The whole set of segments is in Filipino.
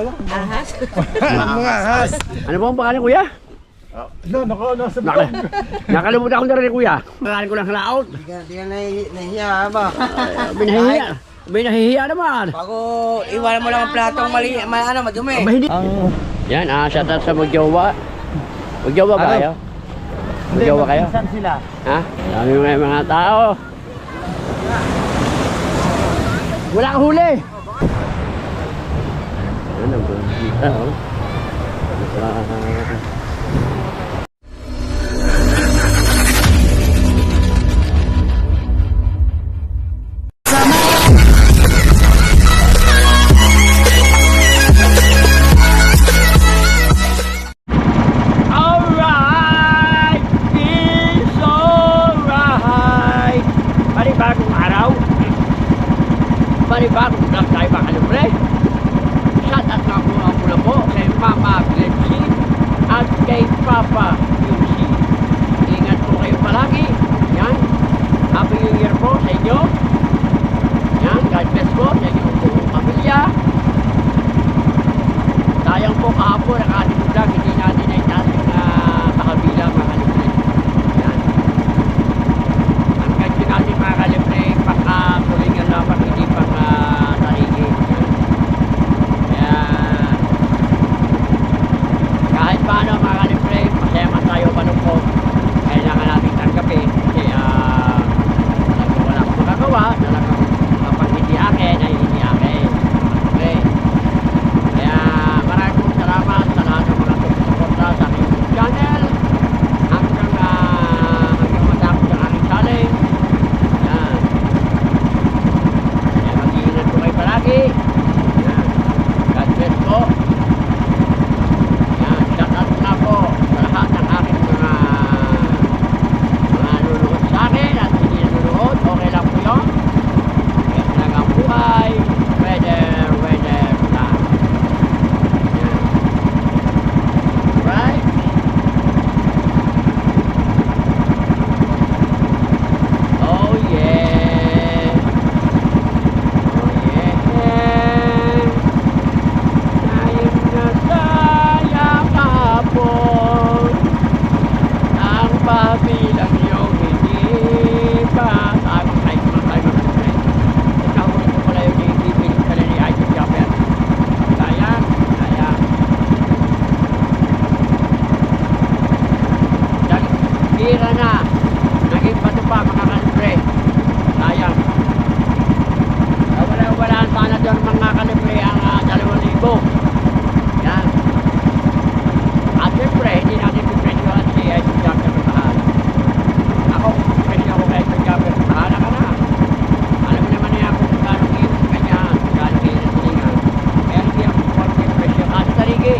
pala. Ahas. Mga ahas. Ano po ang pangalan, kuya? Nasa bukong. Nakalimutan ko na rin, kuya. Pangalan ko lang sa laot. Hindi ka nahihiya ba? May nahihiya naman. Bago iwanan mo lang ang platong madumi. Aba, hindi. Yan, shout out sa magjowa. Magjowa ba kayo? Magjowa kayo? Saan sila? Ha? Dami mga tao. Wala kang huli. Ano ba? Oh. Alright! It's alright! Panibagong araw. Panibagong vlog tayo mga kalubre. Shout out nga muna po kay Mama Glency at kay Papa Yusi. Ingat po kayo palagi. Yan. Happy New Year po sa inyo. Yan. God bless po sa inyong buong pamilya. Sayang po kahapon ang ating vlog. Hindi natin ay tasing makabilang mga kalubre. Yan. Ang ganyan natin mga kalubre pagkatulingan lamang hindi pang tarigi. Kaya kahit paano mga kalubre masaya man tayo malungkot. Kailangan natin tanggapin kasi talagang wala akong magagawa. Talagang kapag hindi akin ay hindi akin. Okay. Kaya maraming salamat sa lahat ng mga sumusuporta sa aking YouTube channel hanggang matapos ang aking challenge. Yan. Kaya mag-iingat po kayo palagi. Yan. God bless po. Yan. Shout out na po sa lahat ng aking mga nanonood sa akin at hindi nanonood. Okay lang po yun. Kaya talagang buhay. Weather lang. Yan. Right? Oh yeah. Oh yeah. Ayun na saya kahapon ang pabilang iyong hindi pa tayo mga friend. Ikaw ko pala yung ibibig ka na ni Idol Japper. Sayang. Bira na. Naging bato pa mga kalibre. Sayang. Wala sana doon mga kalibre ang 2,000. Yan. At siyempre, hindi natin pipresyohan si Idol Japper ng mahal. Ako, pipresyo ako kay Idol Japper. Mahala ka na. Alam mo naman niya kung gano'ng iwas kanya, gano'ng iwas siningan. Kaya hindi ako pipresyo ka sa tarigi.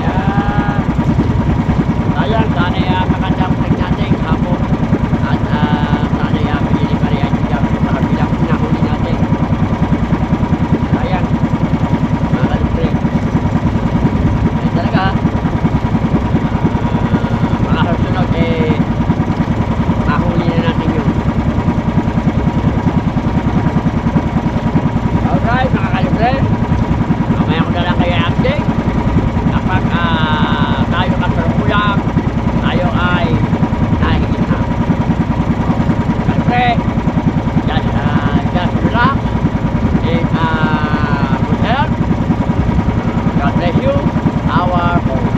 Yan. Sayang, sana maganda ang vlog natin hapon. At sana pinili pa rin Idol Japper sa kabilang pinahuli natin. Sayang. Mga kalibre. Yan talaga. Mga kasunod mahuli na natin yun. Alright mga kalibre. Mamaya ko na lang kayo update. Kapag tayo kasalukuyan, tayo ay nahihigit na. Kalibre, just relax in good health. God bless you, our home.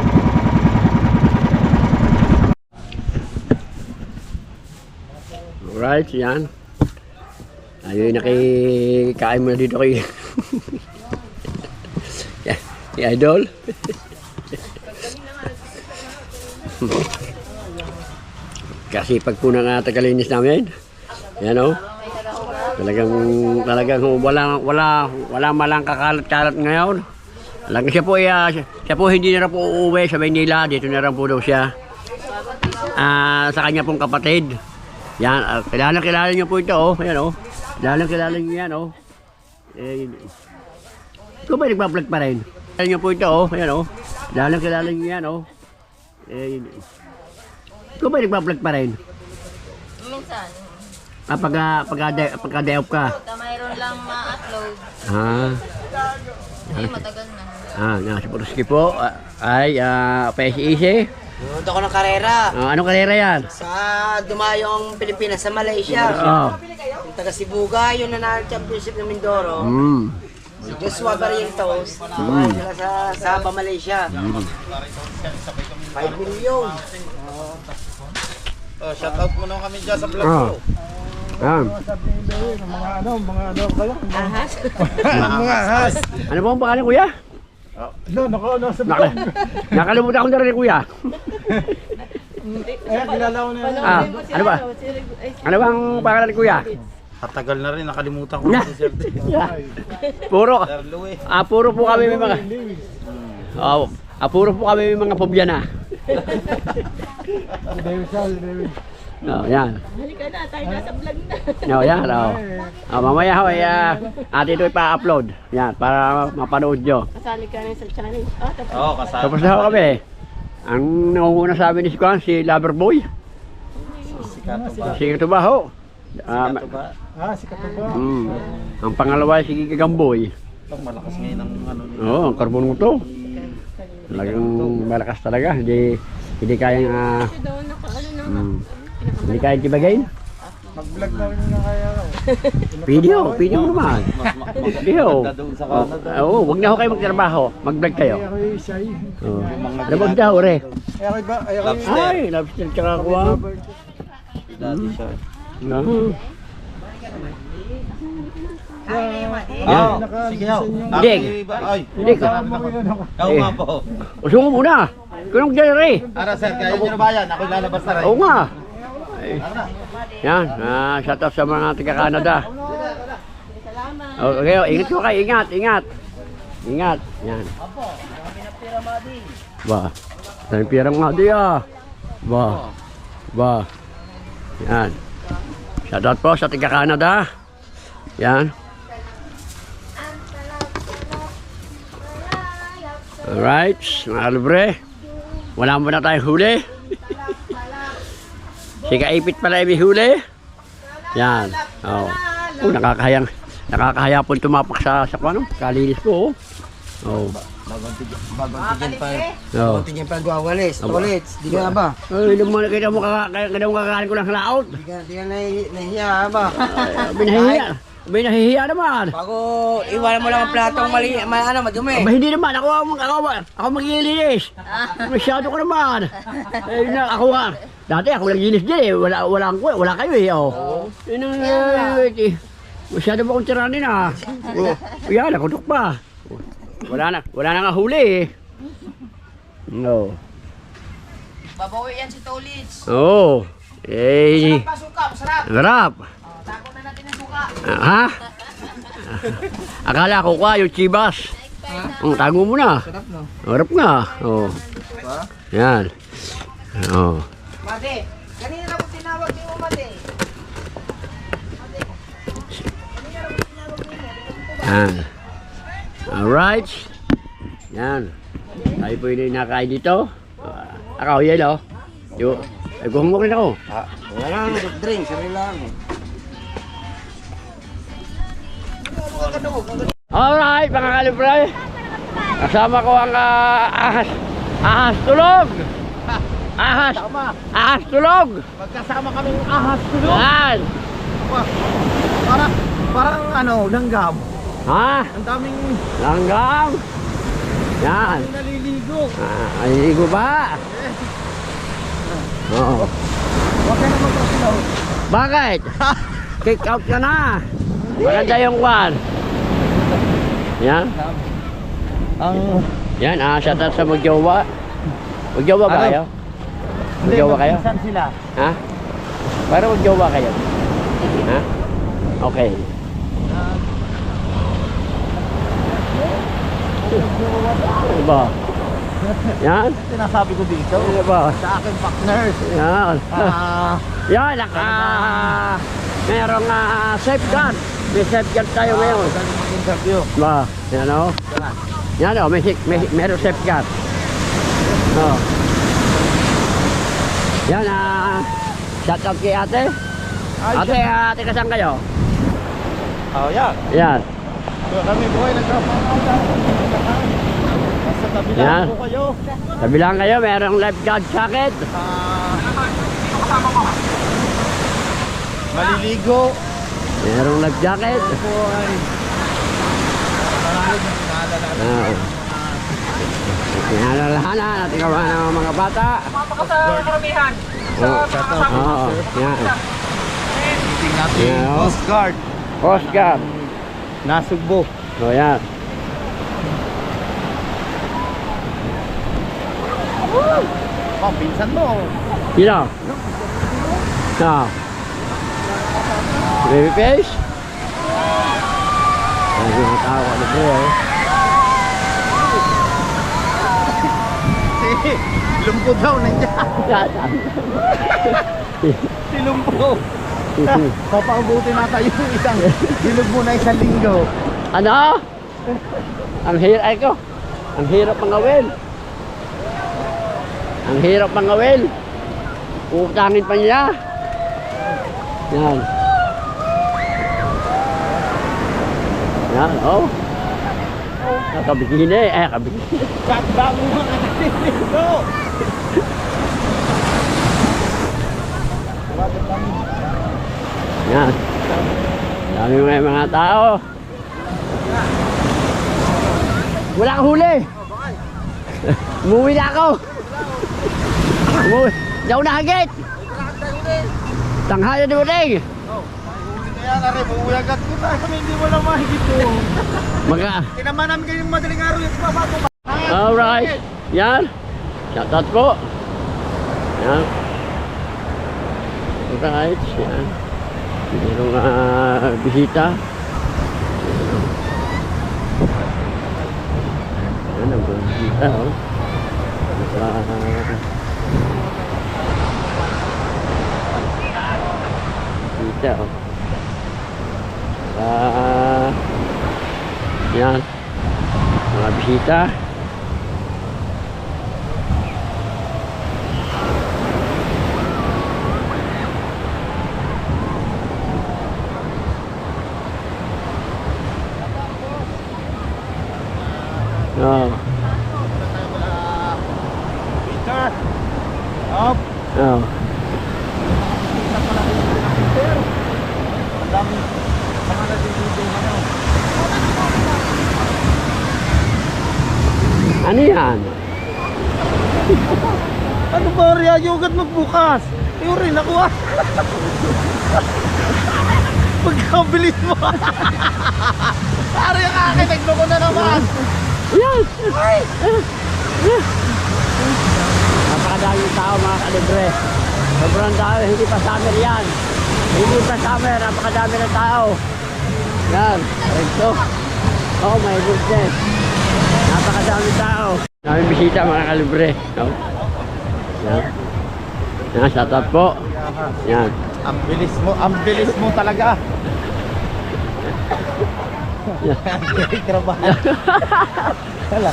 Alright, yan. Tayo nakikain muna dito kay Idol. Kasi pag po ng tagalinis namin, yan o. Talagang wala malang kakalat-kalat ngayon. Talagang siya po hindi na rin po uuwi sa Maynila. Dito na rin po daw siya. Sa kanya pong kapatid. Yan, kilala niyo po ito oh. Yan oh. Kilala niyo yan oh. Ikaw ba nagpa-vlog pa rin? Kilala niyo po ito oh. Yan oh. Kilala niyo yan oh. Ikaw ba nagpa-vlog pa rin? Minsan. Pagka-day off ka? Mayroon lang ma-upload. Hindi, matagal na. Si Puruski po ay PSEC. Nanood ako ng karera. Anong karera yan? Sa dumayong Pilipinas sa Malaysia. Yung taga Sibuga, yung nanalo championship ng Mindoro. Si Joshua Barrientos. Sila sa Sabah, Malaysia. 5 million. Shout out mo na kami dyan sa vlog ko. Sabi ni Louie, mga ano kayo? Ahas. Mga ahas. Ano po ang pangalan, kuya? Nasa vlog. Nakalimutan ko na rin, kuya. Kilala ko na yan. Ano ba? Ano bang pangalan, kuya? Katagal na rin, nakalimutan ko na si Sir D. Puro. Sir Louie. Puro po kami may mga... puro po kami may mga pobya na. David. Yan. Halika na, tayo nasa vlog na. Yan. Mamaya ho, ate ito ipa-upload. Yan, para mapanood nyo. Kasali ka rin sa challenge. Tapos. Oo, kasama. Tapos na ho kami. Ang nangunguna sa amin ni si Loverboy. Si Katubaho. Si Katuba. Ang pangalawa si Gagamboy. Malakas ngayon ang ano nito. Ang karbon mo to. Talagang malakas talaga. Hindi kayang Doon naka ano na. hindi kayang tibagayin. Mag-vlog na rin na kaya. Video mo naman. Video. Doon sa Canada. Oo, wag na ho kayo magtrabaho. Mag-vlog kayo. Ako yung shy. Ano ba daw, re? Ako ba? Ay, lobster tsaka kuha. Dati siya. Sige ho. Dig. Ay, Hindi ka. ako nga po. Uso mo muna. Kunong dyan, re. Ara sir, kaya nyo na ba yan? Ako lalabas na rin. Oo nga. Ay. Yan, shout out sa mga taga-Canada. Okay, ingat ko kayo, ingat. Ingat, yan. Ba, tayong pira mga di Ba. Yan. Shout out po sa taga-Canada. Yan. Alright, mga libre. Wala mo na tayong huli. Si Kaipit pala may huli. Yan. Nakakahaya po tumapak sa kwano. Kalinis po. Bagong tigil pa. Tingin pa gawalis. Tolits. Di ka ba? Ay, kita mo kakain ko ng laot. Di ka nahihiya ba? Binahihiya naman. Bago iwanan mo lang ang platong madumi. Hindi naman. Ako maglilinis. Masyado ko naman. Ako nga. Dati ako naglinis din eh. Wala kayo eh. Masyado ba akong tiranin ah. Yan, nakutok pa. Wala na nga huli eh. No. Babawi yan si Tolits. Oo. Pasuka, masarap. Sarap. Tago na natin ang suka. Ha? Akala ko yung chibas. Tago mo na. Sarap no? Harap nga. Yan. Mate, kanina na ko tinawag ni mo, Mate. Yan. Alright. Yan. Tayo po yung nakain dito. Ako, yan o. Guhumok rin ako. Wala lang, drink, sarili lang. Alright, mga kalibre. Kasama ko ang ahas tulog. Ahas tulog. Magkasama kaming ahas tulog. Yan. Parang langgam. Ha? Ang daming Langgam. Yan. naliligo. Naliligo ba? Oo. Huwag ka na magkasilaw. Bakit? Kick out ka na. Maganda yung kwan. Yan. Yan, shout out sa magjowa. Magjowa ba kayo? Magjowa kayo? Saan sila? Ha? Para magjowa kayo. Ha? Okay. Diba? Yan. Sinasabi ko dito. Diba? Sa aking partners. Yan. Yan, merong safeguard. May safeguard tayo ngayon. Galing mag-interview. Ba, yan o. Yan o, merong safeguard. Yan, shout out kay ate. Ate, kasan kayo? Oh, yan. Yan. Kami po ay nagkapangala. Sa tabi Yan. lang po kayo. Sabi lang kayo, merong lifeguard jacket. Maliligo. Merong life jacket. Po ay nanalo ng pinaalala. Pinalalahanan natin gawa ng mga bata. Oo. Oo. Yan. Meeting natin. Yeah, oh. Coast Guard. Coast Guard. Nasugbo. O yan. Oh, pinsan mo. Sino? Baby face? Ay, mga tao ano po eh. Si Lumpo daw nandiyan. Si Lumpo. Papaubuti na tayo isang dilog mo na isang linggo. Ano? Ang hirap Ang hirap pangawin. Ang hirap pangawin. Utangin pa niya. Yan. Yan, oh. Kabikini. Kabikini. Bago mga naliligo. Yan. Dami mga tao. Wala kang huli. Umuwi na ako. Umuwi. Di ako nakagit. Tanghaya di uling. Kaya nga rin, buuyagat ko tayo kami hindi mo lang mahigit po. Tinaman namin kayo yung madaling araw yung pabago. Alright. Yan. Shoutout po. Yan. Alright. Yan. Merong bisita. Yan ang bisita. Oh. Bisita. Oh. Yan. Mga bisita. Oh. Peter. Up. Oh. Ang dami mga naliligo ngayon. Ano yan? Ano ba Ria? Yogurt magbukas. Yung rin ako ah. Pagkabilis mo. Pare yung akin, nagloko na naman. Yan! Napakadaming tao mga kalibre. Sobrang dami, hindi pa summer yan. Hindi pa summer, napakadami ng tao. Yan, ito. Oh my goodness. Napakadaming tao. Daming bisita mga kalibre. Oh. Yan. Yan, shoutout po. Yan. Ang bilis mo talaga. Ang trabaho. Wala.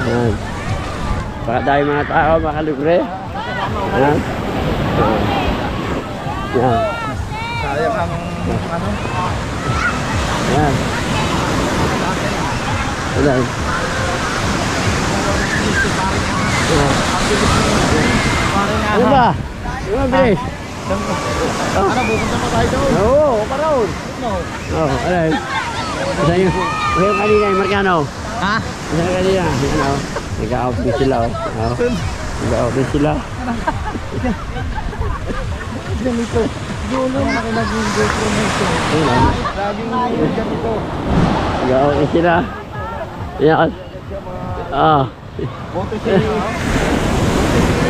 Yan. Napakadami mga tao mga kalibre. Yan. Yan. Sayang ang ano. Yan. Ayan. Ano ba? Ano ba, bilis? Ano, pupunta pa tayo doon? Oo, karoon. No. Oo, alay. Isa yung kanina, yung Marcano. Ha? Isa yung kanina, ano, nag-a-outfit sila, oh. Nag-a-outfit sila. Ganito. Dulo na ako naging GoPro nito. Ayan, Laging ganito. nag-a-outfit sila. Ayan. Boto si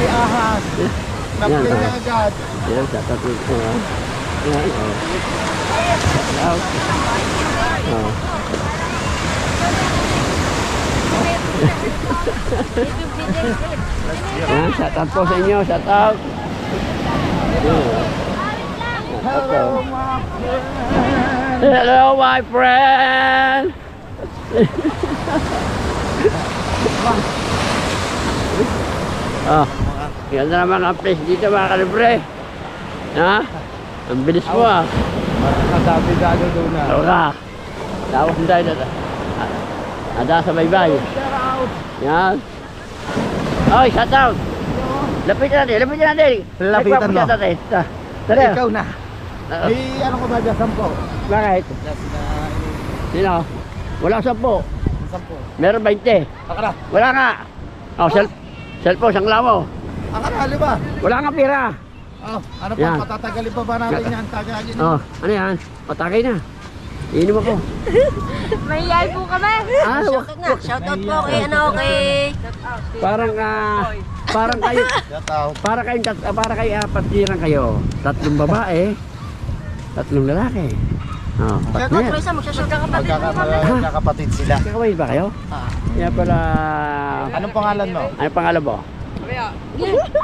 Ahas. Naplay niya agad. Ayan, sa tatlo ko. Ayan, oh. Out. Oh. Ayan, shout out po sa inyo, shout out. Hello, my friend. Hello, my friend. Oh, ganda naman ang place dito mga kalibre. Ha? Ang bilis mo ah. Kasabi gano doon na. Tawag ka. Tapos tayo na. Ada sa baybay. Yan. Oy, shout out. Lapitan natin. Lapitan mo. natin. Tara. Ikaw na. May ano ko ba dyan? 10. Bakit? Sino? Wala 10. 10. Meron 20. Akala. Wala nga. Oh, cellphone, sangla mo. Akala ba? Wala nga pira. Oh, ano pa? Yan. Patatagalin pa ba natin yan? Tagayin. Oh, ano yan? Patagay na. Iinom ako. Mahiyay po kami. Ah, Shoutout po kay ano, kay... parang parang kayo, Shout out. para kayo apat kayo. 3 babae, 3 lalaki. Oh, partner. Magkakapatid sila. Kakawin ba kayo? Yan pala. Anong pangalan mo? Ano pangalan mo?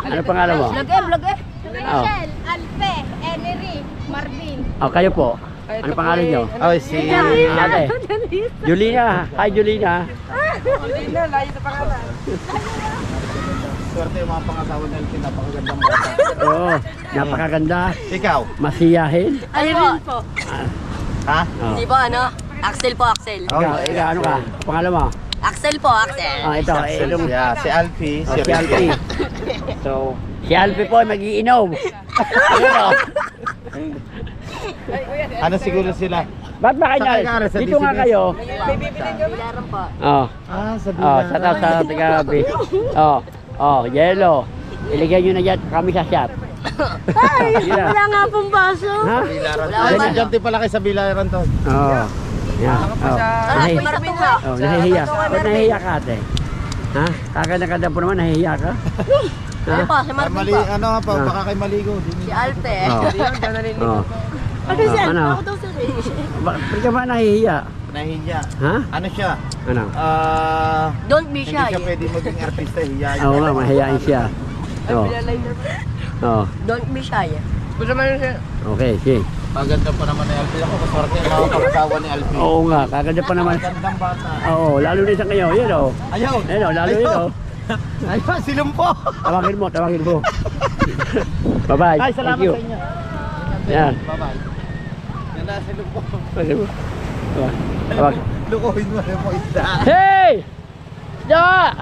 Ano pangalan mo? Vlog eh. Oh. Alpe, Enery, Marvin. Oh, kayo po. Ano pangalan nyo? Oh, si... Ate. Julina. Hi, Julina. Swerte yung mga pangasawa ng Elkin. Napakagandang bata. Oo, napakaganda. Ikaw? Masiyahin. Ayun po. Ha? Oh. Di ba ano? Axel po, Axel. Ikaw, ano ka? Pangalan mo? Axel po, Axel. Ah, ito, itong Si Alfie. si Alfie. So, si Alfie po ay mag-iinom. Ano? Ano siguro sila? Ba't ba kayo? Sakay ka rin sa Dito nga DCBS. kayo. Bilaran po. Oh. Sa Oh, shout out sa taga-gabi. Oh, yellow. Iligay nyo na dyan, kami sa shot. Wala nga pong baso. Ha? Bilaran. Wala Ay, ba? estudyante pala kayo sa Bilaran to. Oo. Yan. Oh. Ay, Marvin ha. Oh, nahihiya. Ba't nahihiya ka ate? Ha? Kakanda-kanda po naman, nahihiya ka? Ha? Ano po, si Marvin Mali, po. ano nga pa, Ah. baka kayo maligo. Si Alpe. Oh. Ano siya? Ako Ano? daw sir. Ba't ka ba nahihiya? Nahihiya. Ha? Ano siya? Ano? Don't be Hindi shy. siya pwede maging artista. Hiyain. Oo nga, mahihain siya. Oh. Oh. Don't be shy. Okay, sige. Maganda pa naman ni Alfie. Ako, maswerte yung mga pangasawa ni Alfie. Oo nga, kaganda pa naman. Magandang bata. Oo, lalo na isang kayo. Yan o. Ayaw! Yan o, lalo yun o. Ayaw, silumpo! Tawagin mo, tawagin mo. Bye-bye. Ay, salamat Thank you. sa inyo. Yan. Bye-bye. Yan na, silumpo. Tawagin mo. Tawag. Lukuhin mo na mo isda. Hey! Da!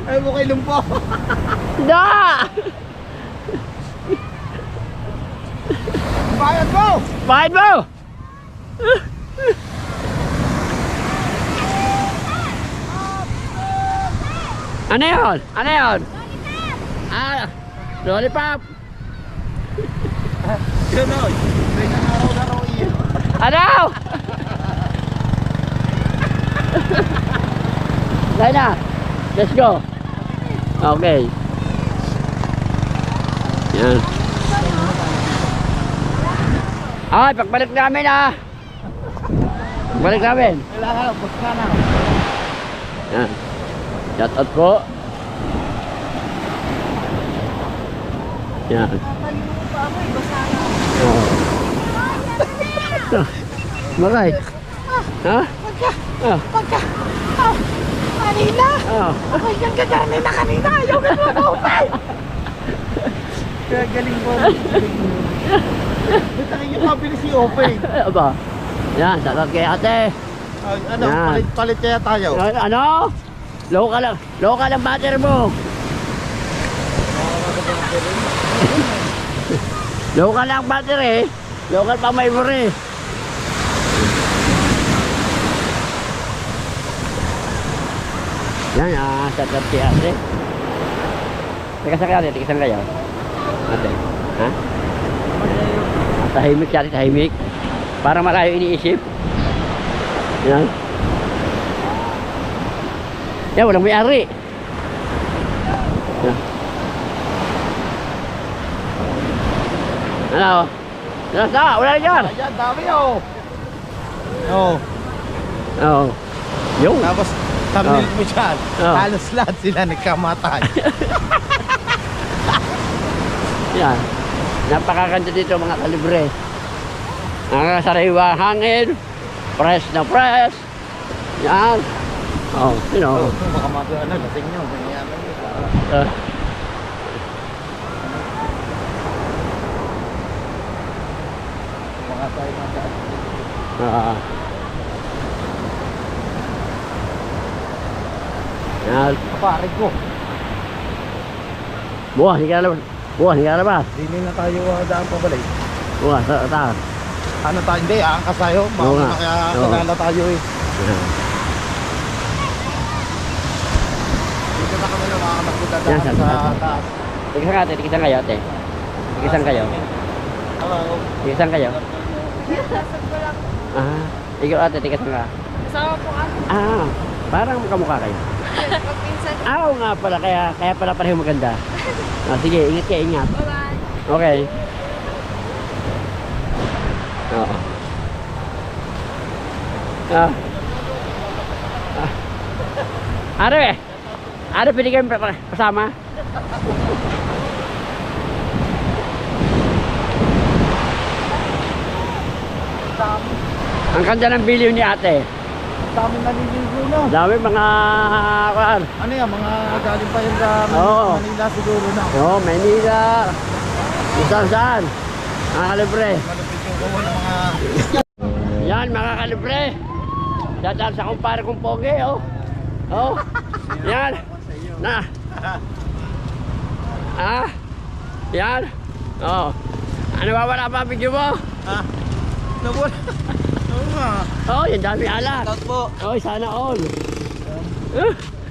Ay, mo kay lumpo. Da! Bayad mo! Bayad mo! Ano yun? Ano yun? Ah, lollipop! Yun o. Tingnan araw-araw iyan. Ano? Dahil na. Let's go. Okay. Yan. Ay, pagbalik namin ah. Pagbalik namin. Kailangan, basta na. Yan. Shout out po. Yan. Oh. Maray. Ha? Kanina. Oh. Ako yung gagani na kanina. Ayaw ka mo kaupay. Kaya galing mo. Ba't tayo yung mabili si Ope? Aba. Yan, shout out kay ate. Ano, Yan. palit kaya tayo? Ano? Local ang batter mo. Local ang batter eh. Local pa may mure. Yan, shout out kay ate. Teka sa ate, teka saan kayo? Ate, ha? Tahimik siya, tahimik. Para malayo iniisip. Yan. Yan, walang may-ari. Yan. Ano? Wala na dyan. Ayan, dami oh. Oh. Oo. Yung. Tapos, thumbnail mo dyan. Oh. Halos lahat sila nagkamatay. Yan. Napakaganda dito mga kalibre. Ang sariwa hangin. Press na press. Yan. Oh, you know. Baka mga lasing nyo. Ganyan. Ah. Yan. Pare ko. Bukas, hindi ka na labas. Bukas, hindi ka na labas. Dili na tayo daan pa balik. Bukas, taas. Ano tayo? Hindi, angkas tayo. Oo nga. Kaya Oo. nalala tayo eh. Yan. Dito na kami nakakamakita Yan, daan sa sa taas. Tigisan ka ate, tigisan kayo ate. Tigisan kayo. Hello. Tigisan kayo. Ah, ikaw ate, tigisan ka. Kasama po kami. Ah, parang kamukha kayo. Pagpinsan. Ah, oo nga pala, kaya pala pareho maganda. Ah, sige, ingat kayo, ingat. Bye-bye. Okay. Oo. Ah. Ah. Are, Are, pwede kayong pasama? Ang ganda ng biliw ni ate. Dami naliligo na. Dami mga kuan. Ano yan, mga galing pa yung sa Oo. Manila siguro na. Oh, Manila. Kung saan. Mga kalibre. Malapit yung kuha ng mga... Yan mga kalibre. Dadaan sa kumpare kong pogi, oh. Oh. Yan. Na. Ah. Yan. Oh. Ano ba wala pa video mo? Ha? Nawala. Oo nga. Oh, yan dami alat. Shoutout po. Oh, sana all.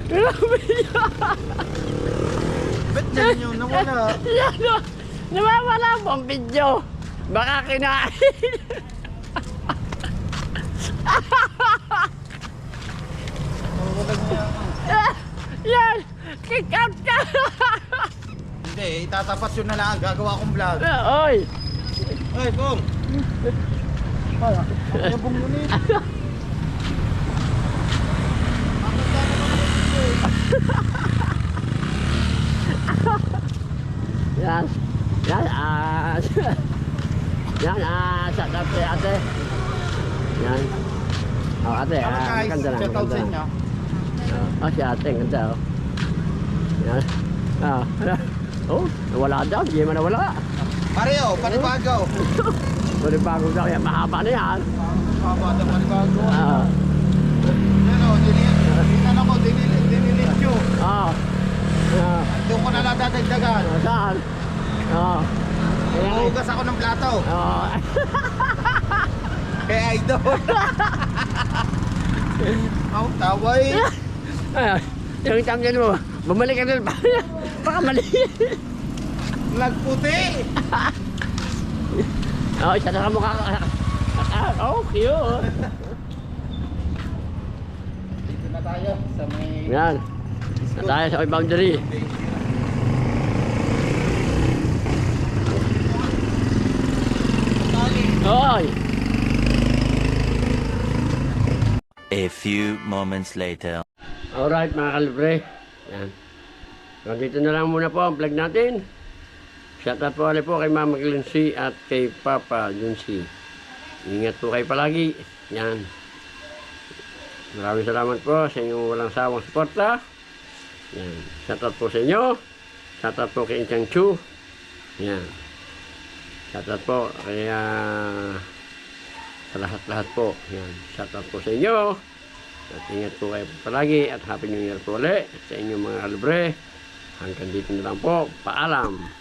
Grabe yan. Bet na ninyo, nawala. Yan, oh. Nawawala mo ang video. Baka kinain. Nawala niya. Yan. Kick out ka. Hindi, itatapat yun na lang. Gagawa akong vlog. Oy. Ay, Bong. Ay, ay, Bong yun eh. Yan. Yan. Yan. Shut up kay ate. Yan. Oh, ate. Ano guys, Ganda na. shoutout sa Ganda inyo. na. Oh, si ate. Ganda. Oh. Yan. Ah. Oh, nawala daw. Hindi man nawala. Mario, panibago. Pwede bago daw yan. Mahaba na yan. Haba na panibago. Ah. Yan o, dinilit ako, dinilit nyo. Ah. Ah. Doon ko na lang dadagdagan. Saan? Ah. Hugas ako ng plato. Ah. Kaya idol. Ang tawa eh. Ah. Yung tamyan mo. Bumalik ka doon. Baka mali. Nagputi. Oh, isa na sa mukha ka. Oh, cute. Dito na tayo sa may... Yan. Na tayo sa may boundary. Oy! A few moments later. Alright mga kalibre. Yan. Dito na lang muna po ang vlog natin. Shoutout po ulit po kay Mama Glency at kay Papa Junsi. Ingat po kayo palagi. Yan. Maraming salamat po sa inyong walang sawang suporta. Yan. Shoutout po sa inyo. Shoutout po kay Inchang Chu. Yan. Shoutout po kay sa lahat-lahat po. Yan. Shoutout po sa inyo. At ingat po kayo palagi at Happy New Year po ulit sa inyong mga kalibre. Hanggang dito na lang po. Paalam.